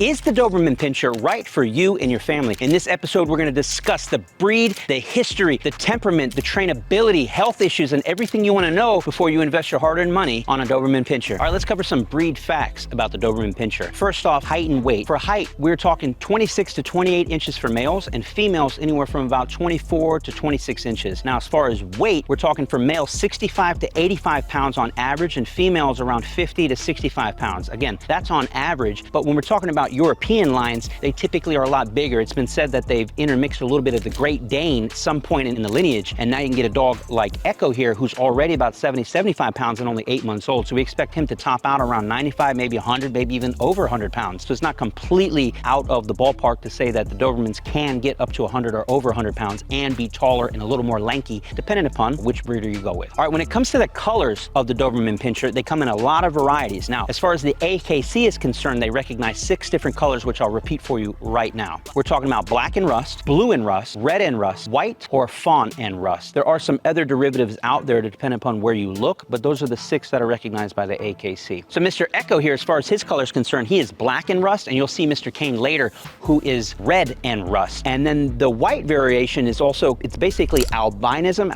Is the Doberman Pinscher right for you and your family? In this episode, we're going to discuss the breed, the history, the temperament, the trainability, health issues, and everything you want to know before you invest your hard-earned money on a Doberman Pinscher. All right, let's cover some breed facts about the Doberman Pinscher. First off, height and weight. For height, we're talking 26 to 28 inches for males, and females anywhere from about 24 to 26 inches. Now, as far as weight, we're talking for males 65 to 85 pounds on average, and females around 50 to 65 pounds. Again, that's on average, but when we're talking about European lines, they typically are a lot bigger. It's been said that they've intermixed a little bit of the Great Dane at some point in the lineage, and now you can get a dog like Echo here, who's already about 70, 75 pounds and only 8 months old. So we expect him to top out around 95, maybe 100, maybe even over 100 pounds. So it's not completely out of the ballpark to say that the Dobermans can get up to 100 or over 100 pounds and be taller and a little more lanky, depending upon which breeder you go with. All right, when it comes to the colors of the Doberman Pinscher, they come in a lot of varieties. Now, as far as the AKC is concerned, they recognize 6 different colors, which I'll repeat for you right now. We're talking about black and rust, blue and rust, red and rust, white, or fawn and rust. There are some other derivatives out there to depend upon where you look, but those are the 6 that are recognized by the AKC. So Mr. Echo here, as far as his color is concerned, he is black and rust, and you'll see Mr. Kane later, who is red and rust. And then the white variation is also, it's basically albinoism.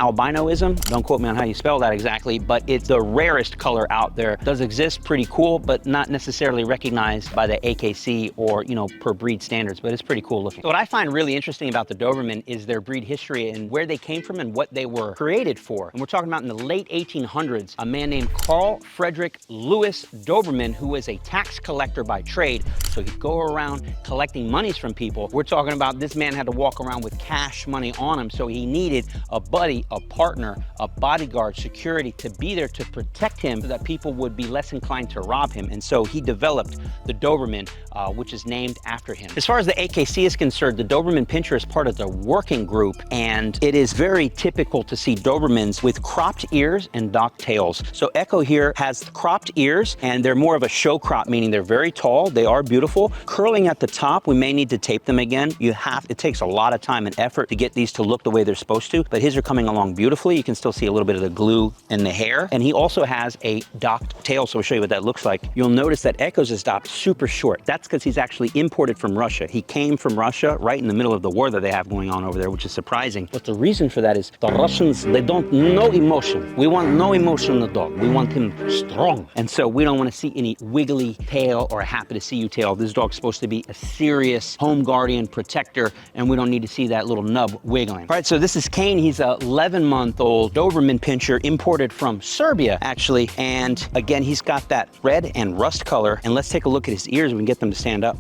Don't quote me on how you spell that exactly, but it's the rarest color out there. It does exist, pretty cool, but not necessarily recognized by the AKC or, you know, per breed standards, but it's pretty cool looking. So what I find really interesting about the Doberman is their breed history and where they came from and what they were created for. And we're talking about in the late 1800s, a man named Carl Frederick Louis Doberman, who was a tax collector by trade. So he'd go around collecting monies from people. We're talking about this man had to walk around with cash money on him. So he needed a buddy, a partner, a bodyguard, security to be there to protect him so that people would be less inclined to rob him. And so he developed the Doberman, which is named after him. As far as the AKC is concerned, the Doberman Pinscher is part of the working group, and it is very typical to see Dobermans with cropped ears and docked tails. So Echo here has cropped ears, and they're more of a show crop, meaning they're very tall, they are beautiful. Curling at the top, we may need to tape them again. It takes a lot of time and effort to get these to look the way they're supposed to, but his are coming along beautifully. You can still see a little bit of the glue in the hair, and he also has a docked tail, so we'll show you what that looks like. You'll notice that Echo's is docked super short. That's because he's actually imported from Russia. He came from Russia right in the middle of the war that they have going on over there, which is surprising. But the reason for that is the Russians, they don't know emotion. We want no emotion in the dog. We want him strong. And so we don't want to see any wiggly tail or a happy to see you tail. This dog's supposed to be a serious home guardian protector, and we don't need to see that little nub wiggling. All right, so this is Kane. He's a 11-month-old Doberman Pinscher imported from Serbia, actually. And again, he's got that red and rust color. And let's take a look at his ears. We can get them to stand up.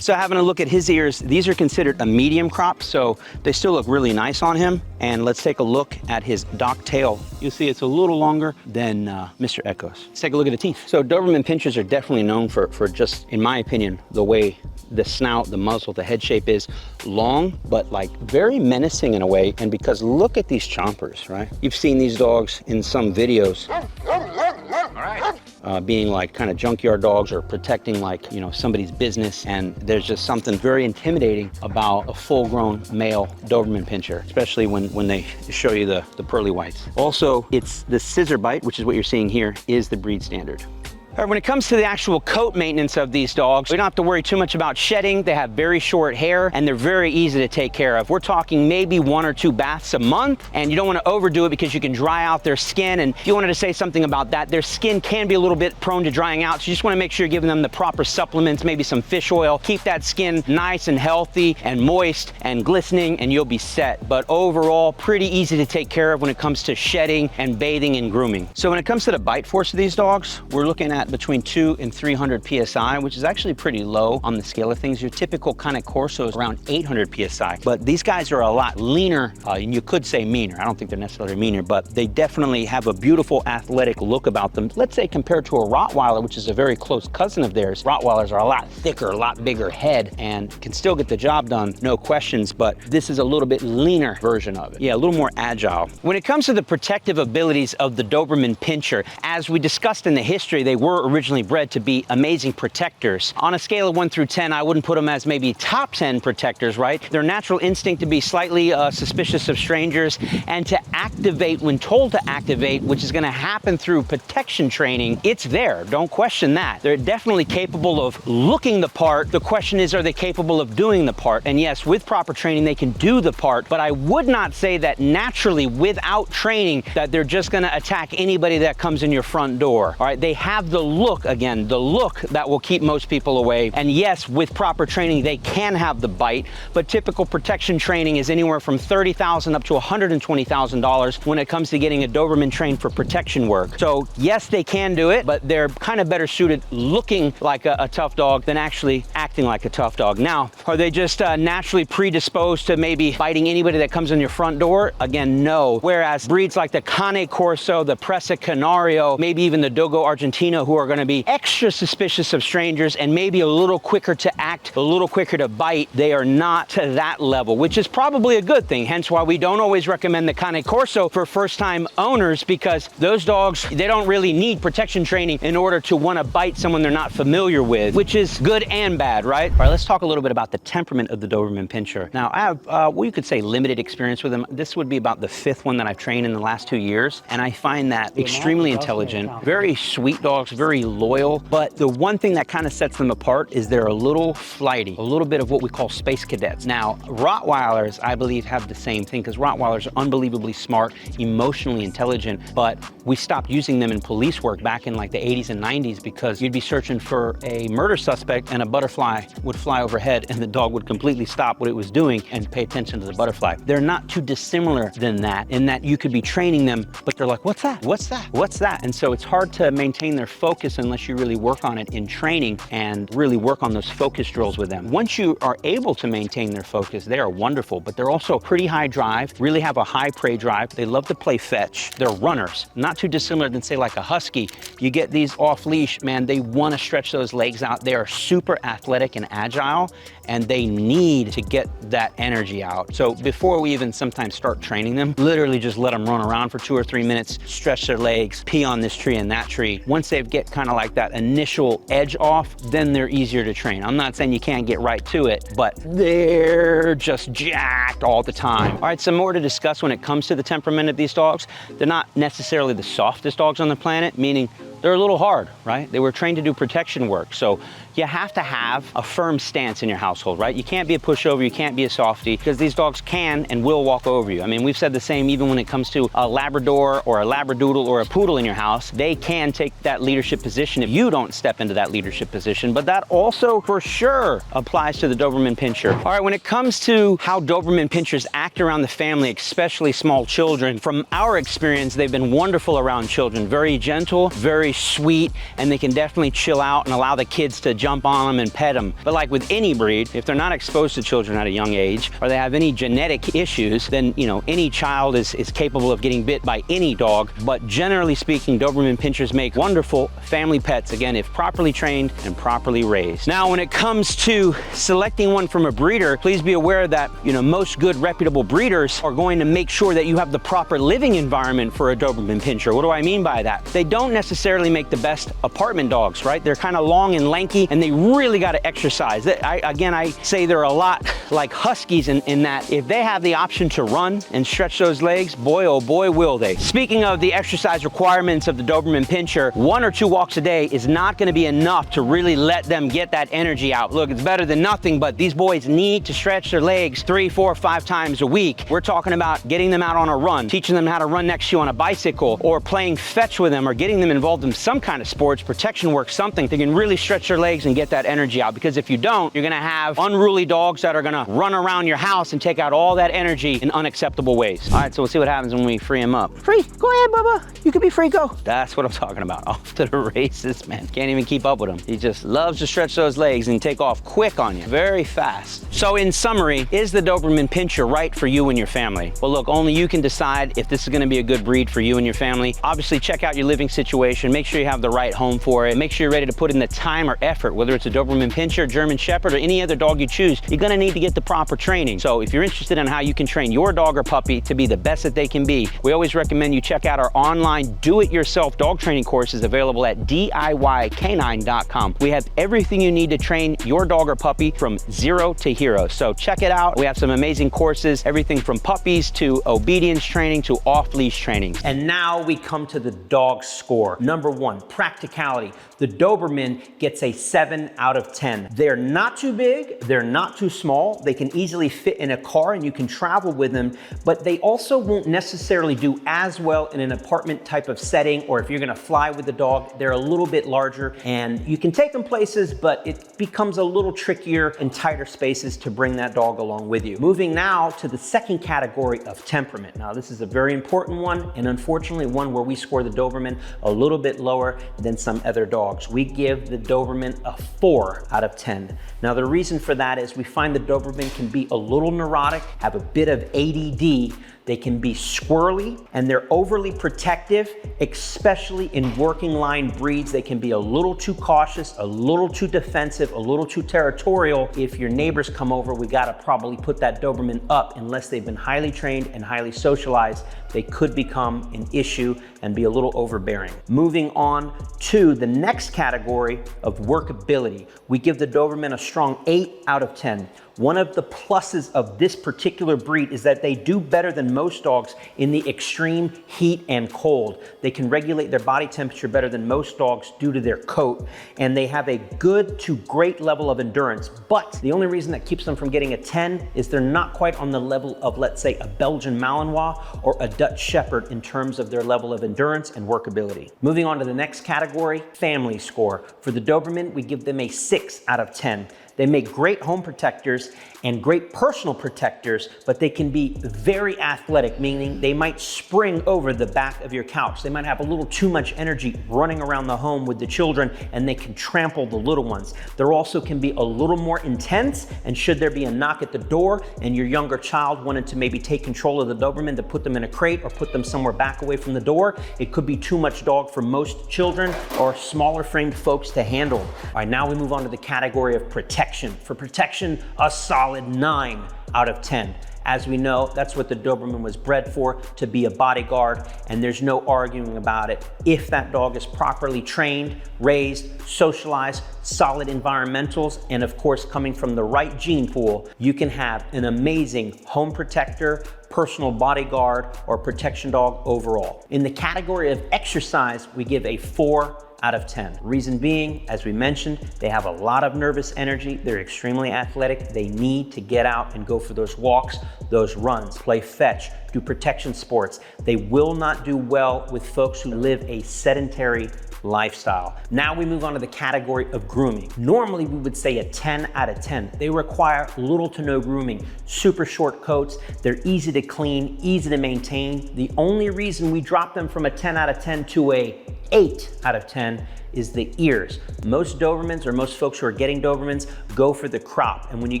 So having a look at his ears, these are considered a medium crop, so they still look really nice on him. And let's take a look at his docked tail. You'll see it's a little longer than Mr. Echo's. Let's take a look at the teeth. So Doberman Pinschers are definitely known for just, in my opinion, the way the snout, the muzzle, the head shape is long, but like very menacing in a way. And because look at these chompers, right? You've seen these dogs in some videos. All right. Being like kind of junkyard dogs or protecting like, you know, somebody's business. And there's just something very intimidating about a full-grown male Doberman Pinscher, especially when they show you the pearly whites. Also, it's the scissor bite, which is what you're seeing here, is the breed standard. All right, when it comes to the actual coat maintenance of these dogs, we don't have to worry too much about shedding. They have very short hair, and they're very easy to take care of. We're talking maybe 1 or 2 baths a month, and you don't want to overdo it because you can dry out their skin. And if you wanted to say something about that, their skin can be a little bit prone to drying out, so you just want to make sure you're giving them the proper supplements, maybe some fish oil. Keep that skin nice and healthy and moist and glistening, and you'll be set. But overall, pretty easy to take care of when it comes to shedding and bathing and grooming. So when it comes to the bite force of these dogs, we're looking at between 200 and 300 PSI, which is actually pretty low on the scale of things. Your typical kind of Corso is around 800 PSI, but these guys are a lot leaner, and you could say meaner. I don't think they're necessarily meaner, but they definitely have a beautiful athletic look about them. Let's say compared to a Rottweiler, which is a very close cousin of theirs. Rottweilers are a lot thicker, a lot bigger head, and can still get the job done, no questions, but this is a little bit leaner version of it. Yeah, a little more agile. When it comes to the protective abilities of the Doberman Pinscher, as we discussed in the history, they were were originally bred to be amazing protectors. On a scale of 1 through 10, I wouldn't put them as maybe top 10 protectors, right? Their natural instinct to be slightly suspicious of strangers and to activate when told to activate, which is gonna happen through protection training, it's there, don't question that. They're definitely capable of looking the part. The question is, are they capable of doing the part? And yes, with proper training, they can do the part, but I would not say that naturally, without training, that they're just gonna attack anybody that comes in your front door, all right? They have the look, again, the look that will keep most people away. And yes, with proper training, they can have the bite, but typical protection training is anywhere from $30,000 up to $120,000 when it comes to getting a Doberman trained for protection work. So yes, they can do it, but they're kind of better suited looking like a tough dog than actually acting like a tough dog. Now, are they just naturally predisposed to maybe biting anybody that comes in your front door? Again, no. Whereas breeds like the Cane Corso, the Presa Canario, maybe even the Dogo Argentino, who are going to be extra suspicious of strangers and maybe a little quicker to act, a little quicker to bite, they are not to that level, which is probably a good thing. Hence why we don't always recommend the Cane Corso for first-time owners, because those dogs, they don't really need protection training in order to want to bite someone they're not familiar with, which is good and bad, right? All right, let's talk a little bit about the temperament of the Doberman Pinscher. Now, I have, well, you could say limited experience with them. This would be about the 5th one that I've trained in the last 2 years, and I find that extremely intelligent, very sweet dogs, very loyal, but the one thing that kind of sets them apart is they're a little flighty, a little bit of what we call space cadets. Now, Rottweilers, I believe, have the same thing, because Rottweilers are unbelievably smart, emotionally intelligent, but we stopped using them in police work back in like the 80s and 90s because you'd be searching for a murder suspect and a butterfly would fly overhead and the dog would completely stop what it was doing and pay attention to the butterfly. They're not too dissimilar than that, in that you could be training them, but they're like, what's that? What's that? What's that? And so it's hard to maintain their focus unless you really work on it in training and really work on those focus drills with them. Once you are able to maintain their focus, they are wonderful, but they're also pretty high drive, really have a high prey drive. They love to play fetch. They're runners, not too dissimilar than say like a husky. You get these off leash, man, they want to stretch those legs out. They are super athletic and agile, and they need to get that energy out. So before we even sometimes start training them, literally just let them run around for 2 or 3 minutes, stretch their legs, pee on this tree and that tree. Once they get kind of like that initial edge off, then they're easier to train. I'm not saying you can't get right to it, but they're just jacked all the time. All right, some more to discuss when it comes to the temperament of these dogs. They're not necessarily the softest dogs on the planet, meaning they're a little hard, right? They were trained to do protection work. So you have to have a firm stance in your household, right? You can't be a pushover, you can't be a softie, because these dogs can and will walk over you. I mean, we've said the same even when it comes to a Labrador or a Labradoodle or a Poodle in your house. They can take that leadership position if you don't step into that leadership position, but that also for sure applies to the Doberman Pinscher. All right, when it comes to how Doberman Pinschers act around the family, especially small children, from our experience, they've been wonderful around children, very gentle, very sweet, and they can definitely chill out and allow the kids to jump on them and pet them. But like with any breed, if they're not exposed to children at a young age, or they have any genetic issues, then, you know, any child is capable of getting bit by any dog. But generally speaking, Doberman Pinschers make wonderful family pets, again, if properly trained and properly raised. Now, when it comes to selecting one from a breeder, please be aware that, you know, most good reputable breeders are going to make sure that you have the proper living environment for a Doberman Pinscher. What do I mean by that? They don't necessarily make the best apartment dogs, right? They're kind of long and lanky, and they really got to exercise. I say they're a lot like Huskies in that if they have the option to run and stretch those legs, boy, oh boy, will they. Speaking of the exercise requirements of the Doberman Pinscher, 1 or 2 walks a day is not going to be enough to really let them get that energy out. Look, it's better than nothing, but these boys need to stretch their legs 3, 4, 5 times a week. We're talking about getting them out on a run, teaching them how to run next to you on a bicycle, or playing fetch with them, or getting them involved in some kind of sports, protection work, something. They can really stretch their legs and get that energy out, because if you don't, you're going to have unruly dogs that are going to run around your house and take out all that energy in unacceptable ways. All right, so we'll see what happens when we free him up. Free, go ahead, Bubba. You can be free, go. That's what I'm talking about. Off to the races, man. Can't even keep up with him. He just loves to stretch those legs and take off quick on you, very fast. So in summary, is the Doberman Pinscher right for you and your family? Well, look, only you can decide if this is going to be a good breed for you and your family. Obviously, check out your living situation. make sure you have the right home for it. Make sure you're ready to put in the time or effort, whether it's a Doberman Pinscher, German Shepherd, or any other dog you choose. You're gonna need to get the proper training. So if you're interested in how you can train your dog or puppy to be the best that they can be, we always recommend you check out our online do-it-yourself dog training courses available at DIYcanine.com. We have everything you need to train your dog or puppy from zero to hero. So check it out. We have some amazing courses, everything from puppies to obedience training to off-leash training. And now we come to the dog score. Number one, practicality. The Doberman gets a 7 out of 10. They're not too big, they're not too small. They can easily fit in a car and you can travel with them, but they also won't necessarily do as well in an apartment type of setting, or if you're gonna fly with the dog, they're a little bit larger and you can take them places, but it becomes a little trickier in tighter spaces to bring that dog along with you. Moving now to the second category of temperament. Now this is a very important one, and unfortunately one where we score the Doberman a little bit lower than some other dogs. We give the Doberman a 4 out of 10. Now the reason for that is we find the Doberman can be a little neurotic, have a bit of ADD, they can be squirrely, and they're overly protective, especially in working line breeds. They can be a little too cautious, a little too defensive, a little too territorial. If your neighbors come over, we gotta probably put that Doberman up unless they've been highly trained and highly socialized. They could become an issue and be a little overbearing. Moving on to the next category of workability. We give the Doberman a strong 8 out of 10. One of the pluses of this particular breed is that they do better than most dogs in the extreme heat and cold. They can regulate their body temperature better than most dogs due to their coat, and they have a good to great level of endurance. But the only reason that keeps them from getting a 10 is they're not quite on the level of, let's say, a Belgian Malinois or a Dutch Shepherd in terms of their level of endurance and workability. Moving on to the next category, family score. For the Doberman, we give them a 6 out of 10. They make great home protectors and great personal protectors, but they can be very athletic, meaning they might spring over the back of your couch. They might have a little too much energy running around the home with the children, and they can trample the little ones. They also can be a little more intense, and should there be a knock at the door and your younger child wanted to maybe take control of the Doberman to put them in a crate or put them somewhere back away from the door, it could be too much dog for most children or smaller framed folks to handle. All right, now we move on to the category of protection. For protection, a solid 9 out of 10. As we know, that's what the Doberman was bred for, to be a bodyguard, and there's no arguing about it. If that dog is properly trained, raised, socialized, solid environmentals, and of course coming from the right gene pool, you can have an amazing home protector, personal bodyguard, or protection dog overall. In the category of exercise, we give a 4 out of 10. Reason being, as we mentioned, they have a lot of nervous energy. They're extremely athletic. They need to get out and go for those walks, those runs, play fetch, do protection sports. They will not do well with folks who live a sedentary lifestyle. Now we move on to the category of grooming. Normally we would say a 10 out of 10. They require little to no grooming, super short coats. They're easy to clean, easy to maintain. The only reason we drop them from a 10 out of 10 to a 8 out of 10 is the ears. Most Dobermans, or most folks who are getting Dobermans, go for the crop. And when you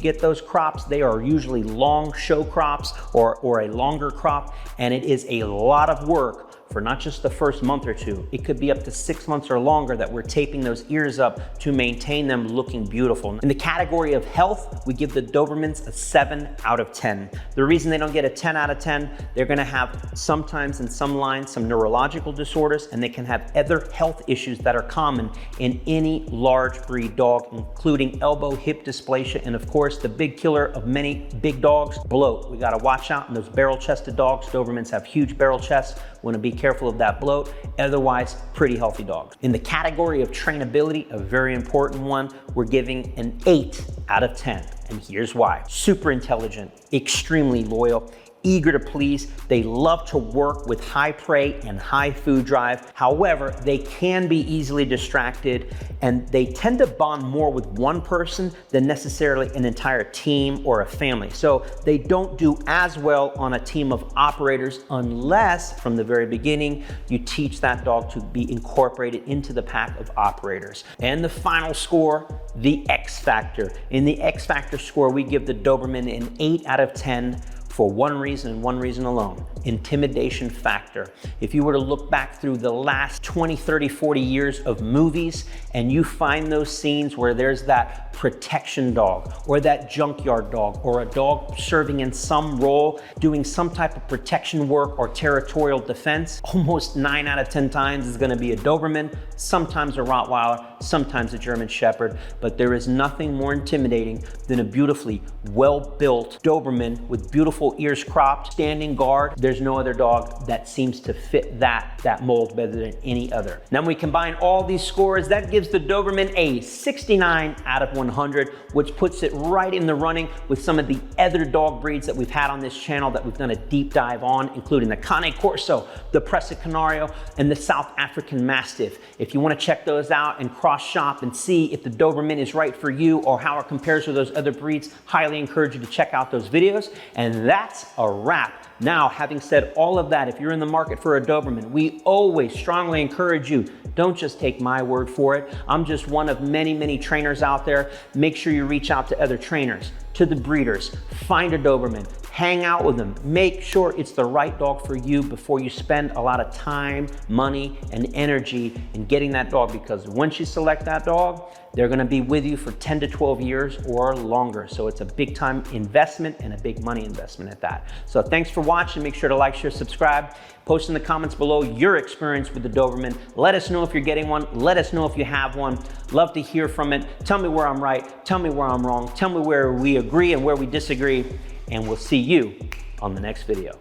get those crops, they are usually long show crops or a longer crop, and it is a lot of work for not just the first month or two. It could be up to 6 months or longer that we're taping those ears up to maintain them looking beautiful. In the category of health, we give the Dobermans a 7 out of 10. The reason they don't get a 10 out of 10, they're gonna have sometimes in some lines some neurological disorders, and they can have other health issues that are common in any large breed dog, including elbow, hip dysplasia, and of course the big killer of many big dogs, bloat. We gotta watch out in those barrel-chested dogs. Dobermans have huge barrel chests. Want to be careful of that bloat. Otherwise, pretty healthy dogs. In the category of trainability, a very important one, we're giving an 8 out of 10. And here's why. Super intelligent, extremely loyal, eager to please. They love to work with high prey and high food drive. However, they can be easily distracted, and they tend to bond more with one person than necessarily an entire team or a family. So they don't do as well on a team of operators unless from the very beginning you teach that dog to be incorporated into the pack of operators. And the final score, the X factor. In the X factor score, we give the Doberman an 8 out of 10 for one reason and one reason alone: intimidation factor. If you were to look back through the last 20, 30, 40 years of movies and you find those scenes where there's that protection dog or that junkyard dog or a dog serving in some role, doing some type of protection work or territorial defense, almost 9 out of 10 times is gonna be a Doberman, sometimes a Rottweiler, sometimes a German Shepherd, but there is nothing more intimidating than a beautifully well-built Doberman with beautiful ears cropped, standing guard. There's no other dog that seems to fit that mold better than any other. Now when we combine all these scores, that gives the Doberman a 69 out of 100, which puts it right in the running with some of the other dog breeds that we've had on this channel that we've done a deep dive on, including the Cane Corso, the Presa Canario, and the South African Mastiff. If you want to check those out and cross shop and see if the Doberman is right for you or how it compares to those other breeds, highly encourage you to check out those videos. And that's a wrap. Now, having said all of that, if you're in the market for a Doberman, we always strongly encourage you, don't just take my word for it. I'm just one of many, many trainers out there. Make sure you reach out to other trainers, to the breeders, find a Doberman, hang out with them, make sure it's the right dog for you before you spend a lot of time, money, and energy in getting that dog, because once you select that dog, they're gonna be with you for 10 to 12 years or longer. So it's a big time investment and a big money investment at that. So thanks for watching. Make sure to like, share, subscribe. Post in the comments below your experience with the Doberman. Let us know if you're getting one. Let us know if you have one. Love to hear from it. Tell me where I'm right. Tell me where I'm wrong. Tell me where we agree and where we disagree. And we'll see you on the next video.